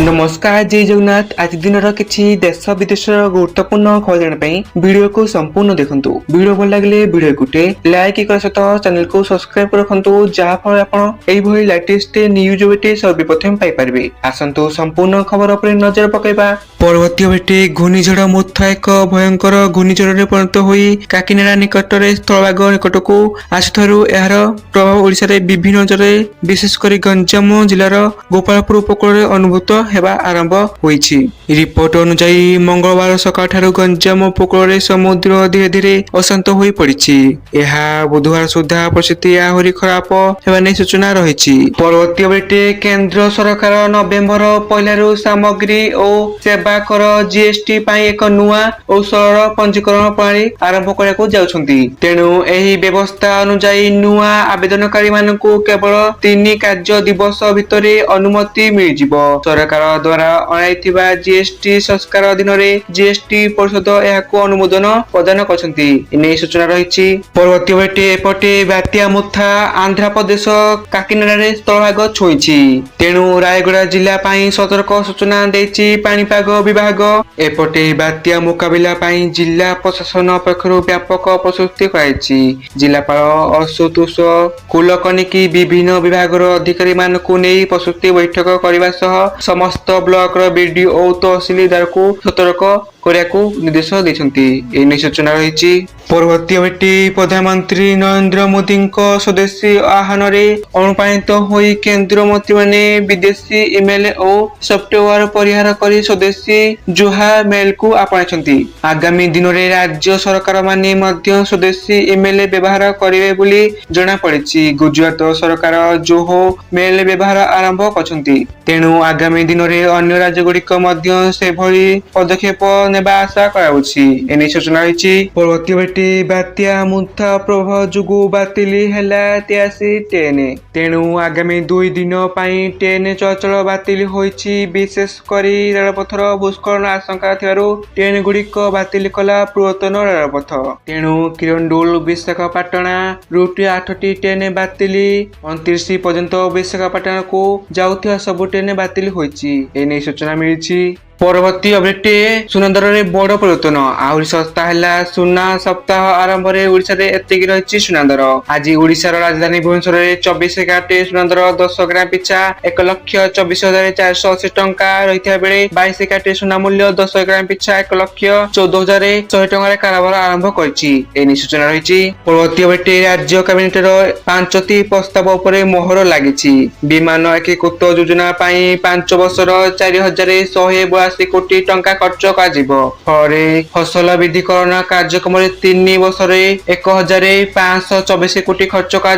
नमस्कार जय जगन्नाथ। आज दिन किसी देश विदेश गुरुत्वपूर्ण खबर जानापी वीडियो को संपूर्ण देखंतु। वीडियो भल लगे वीडियो गोटे लाइक कर सहित चैनल को सब्सक्राइब रखंतु जहाँफल आप लेटेस्ट न्यूज बेटे सर्वप्रथम पाइपर। आसतु संपूर्ण खबर पर नजर पकड़ा। परवर्ती बेटे घूर्णिझड़ मुथा एक भयंकर घूर्णिझड़ परिणत हो काकिनाडा निकट स्थलभाग निकट को आसुथार यार प्रभाव ओडिशा रे विभिन्न अंचल विशेषकर गंजाम जिलार गोपालपुर उपकूल अनुभूत हेबा आरंभ होईछि। रिपोर्ट अनुसार मंगलवार सकाळ ठारू गंजाम उपकूल समुद्र धीरे धीरे अशांत होई पड़िछि। एहा बुधवार सुधा परिस्थिति आहुरी खराब हेबा नै सूचना रहिछि। परवर्ती बेटे केंद्र सरकार नवेम्बर पहलारु सामग्री और सेवा कर जीएसटी पाई एक नुआ और सरल पंजीकरण प्रणाली आरंभ करने जाउछंती। तेणु एही व्यवस्था अनुसार नुआ आवेदनकारी मानकु केवल 3 कार्य दिवस भितरे अनुमति मिल जिवो। सरकार द्वारा अणाइथिबा जीएसटी संस्कार अधीन जीएसटी परिषद एहाकु अनुमोदन प्रदान करछंती। इने सूचना रहिछि। परवर्ती बेटे एपटे बात्या मुथा आंध्र प्रदेश काकिनाडा रे स्थलभाग छोइछि। तेणु रायगड़ा जिला पाई सतर्क सूचना देछि पाणीपाग विभाग। एपटे बात्या मुकाबिला पाई जिला प्रशासन पक्षरु व्यापक प्रस्तुति कराइछि। जिलापाल असुतोष कुलकर्णी विभिन्न विभागर अधिकारी मानकु नेई प्रस्तुति बैठक करबा सह समस्त ब्लॉक बीडीओ और तहसीलदार को सतर्क करने निर्देश देते सूचना रही। परवर्ती बेटी प्रधानमंत्री नरेंद्र मोदी स्वदेशी आह्वान अनुप्राणित हो केंद्र मंत्री माने विदेशी इमेल और सॉफ्टवेयर परिहार कर स्वदेशी जुहा मेल को आपणाइछंती। आगामी दिन में राज्य सरकार माने मध्य स्वदेशी इमेल व्यवहार करेंगे बोली जना पड़ी। गुजरात सरकार जोहो मेल व्यवहार आरंभ करछंती। तेणु आगामी दिन में अन्य राज्य गुड़िक से पदक्षेप नेबा आशा कराउछि। एने सूचना रही। परवर्ती बेटी बात्या मुथा प्रभाव जुगु बातिल हैला 83 ट्रेन। तेणु आगामी 2 दिन पाई ट्रेन चलाचल बातिल होईछि। विशेष करी रेलपथर भूस्खलन आशंका थिबारु ट्रेन गुड़िक बातिल कला पूर्वतन रेलपथ। तेणु किरंदुल विशाखापाटना रूट 8टी ट्रेन बातिल 29 पर्यंत विशाखापाटना को जाउथिबा सब ट्रेन बातिल होईछि। एने सूचना मिलिछि। परवर्ती अपडेट सुनादर बड़ परिवर्तन आहरी सस्ता है सुना सप्ताह आरंभ में ओडिशा रे एतिक रही सुनादर। आज ओडिशार राजधानी भुवनेश्वर में 24 क्यारेट सुनादर 10 ग्राम पिछा 1,24,480 टंका रही बेले 22 क्यारेट सुना मूल्य 10 ग्राम पिछा 1,14,100 टंका कारोबार आरंभ कर सूचना रही। परवर्ती अपडेट राज्य कैबिनेट 5टी प्रस्ताव पर मोहर लगी। विमान एकीकृत योजना 5 वर्षर 4,182 कोटी टंका खर्च कर फसल विधिकरण कार्यक्रम 3 वर्ष 1,524 कोटी खर्च कर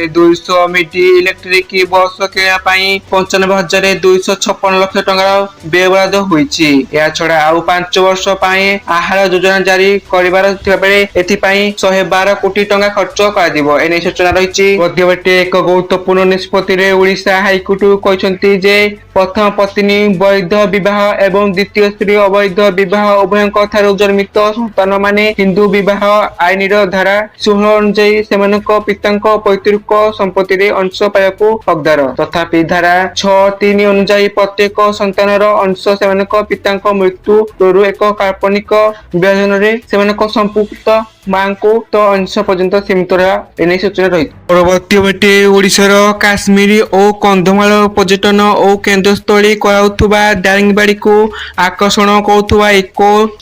200 मिडी इलेक्ट्रिक बस किणापी 95,256 लाख टंका व्ययबराद होईछि। या छड़ा आउ 5 वर्ष आहार योजना जारी करिबार बेले एथिपाई 112 कोटी टंका खर्च कर एने सूचना रही। मध्यवर्ती एक गुरुत्वपूर्ण निष्पत्ति रे ओडिशा हाईकोर्ट कहते जे प्रथम पत्नी वैध विवाह एवं द्वितीय स्त्री अवैध विवाह उभय जन्मित संतान माने हिंदू विवाह आईन धारा 16 अनुसार सेमानक पितांक पैतृक संपत्ति रे अंश पायकु हकदार। तथापि धारा 6(3) अनुसार प्रत्येक संतानर अंश सेमानक पितांक मृत्यु पूर्व एक काल्पनिक विभाजन रे सेमानक संपुक्त मां को तो अंश पर्यंत सीमित रहा एने सूचना रही। परवर्ती बेटे ओडिशार काश्मीर और कंधमाल पर्यटन और केन्द्रस्थली कराउथुबा दारिंगबाड़ी को आकर्षण करुथुबा एक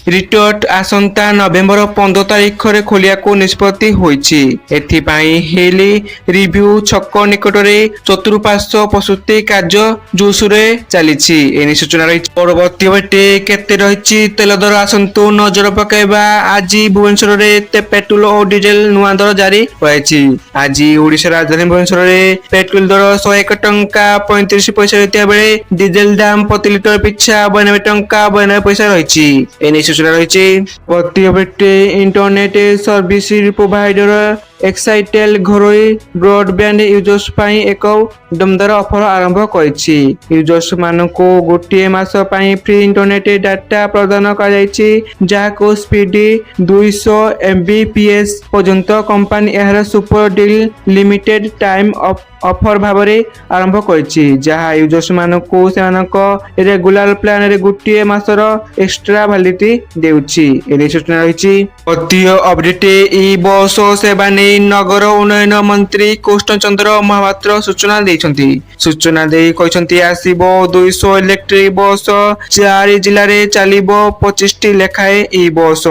रिटोर्ट आसंता नवेम्बर 15 तारिख रे खोलिया को निष्पत्ति होईछि। एथिपाई हिल रिव्यू छक निकट रे चतुर्पार्श्व प्रस्तुति कार्य जोशरे चलीछि एने सूचना रही। परवर्ती बेटे केते रहिछि तेल दर आसंतु नजर पकाइबा। आज भुवनेश्वर रे पेट्रोल और डीजेल नुआ दर जारी रही। आज ओडिशा राजधानी भुवनेश्वर में पेट्रोल दर 101 टंका 35 पैसा रहता बेले डीजेल दाम प्रति लिटर पिछा 92 टंका 92 पैसा रही। एने सूचना रही। प्रति बेटे इंटरनेट सर्विस प्रोवाइडर ଏକ୍ସାଇଟେଲ ଘରୋଇ ବ୍ରଡବ୍ୟାଣ୍ଡ ୟୁଜର୍ସ ପାଇଁ ଏକ ଦମଦାର ଅଫର ଆରମ୍ଭ କରିଛି। ୟୁଜର୍ସ ମାନଙ୍କୁ ଗୋଟିଏ ମାସ ପାଇଁ ଫ୍ରି ଇଣ୍ଟରନେଟ ଡାଟା ପ୍ରଦାନ କରାଯାଇଛି, ଯାହାକୁ ସ୍ପିଡି 200 MBPS ପର୍ଯ୍ୟନ୍ତ କମ୍ପାନୀ ଏହାର super deal limited time offer ଭାବରେ ଆରମ୍ଭ କରିଛି, ଯାହା ୟୁଜର୍ସ ମାନଙ୍କୁ ସେମାନଙ୍କ ରେଗୁଲାର ପ୍ଲାନରେ ଗୋଟିଏ ମାସର ଏକ୍ସଟ୍ରା ଭାଲିଡିଟି ଦେଉଛି। ଏହି ସୂଚନା ରହିଛି। ଦ୍ୱିତୀୟ ଅପଡେଟ ଇ ବସ୍ ସେବା ନେଇ ନଗର ଉନ୍ନୟନ ମନ୍ତ୍ରୀ କୃଷ୍ଣ ଚନ୍ଦ୍ର ମହାପାତ୍ର ସୂଚନା ଦେଇଛନ୍ତି। ସୂଚନା ଦେଇ କହିଛନ୍ତି ଆସିବ 200 ଇଲେକ୍ଟ୍ରିକ ବସ୍, 4 ଜିଲ୍ଲାରେ ଚାଲିବ 25ଟି ଲେଖାଏଁ ଇ ବସ୍।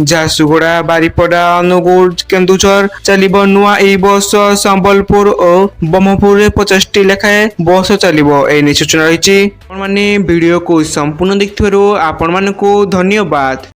ଝାରସୁଗୁଡ଼ା, ବାରିପଦା, ଅନୁଗୁଳ, କେନ୍ଦୁଝର ଚାଲିବ ନୂଆ ଇ ବସ୍। ସମ୍ବଲପୁର ଓ ବ୍ରହ୍ମପୁରରେ 50ଟି ଲେଖାଏଁ ବସ୍ ଚାଲିବ। ଏହି ନେଇ ସୂଚନା ରହିଛି। ଆପଣମାନେ ଭିଡିଓକୁ ସମ୍ପୂର୍ଣ୍ଣ ଦେଖିଥିବାରୁ ଆପଣମାନଙ୍କୁ ଧନ୍ୟବାଦ।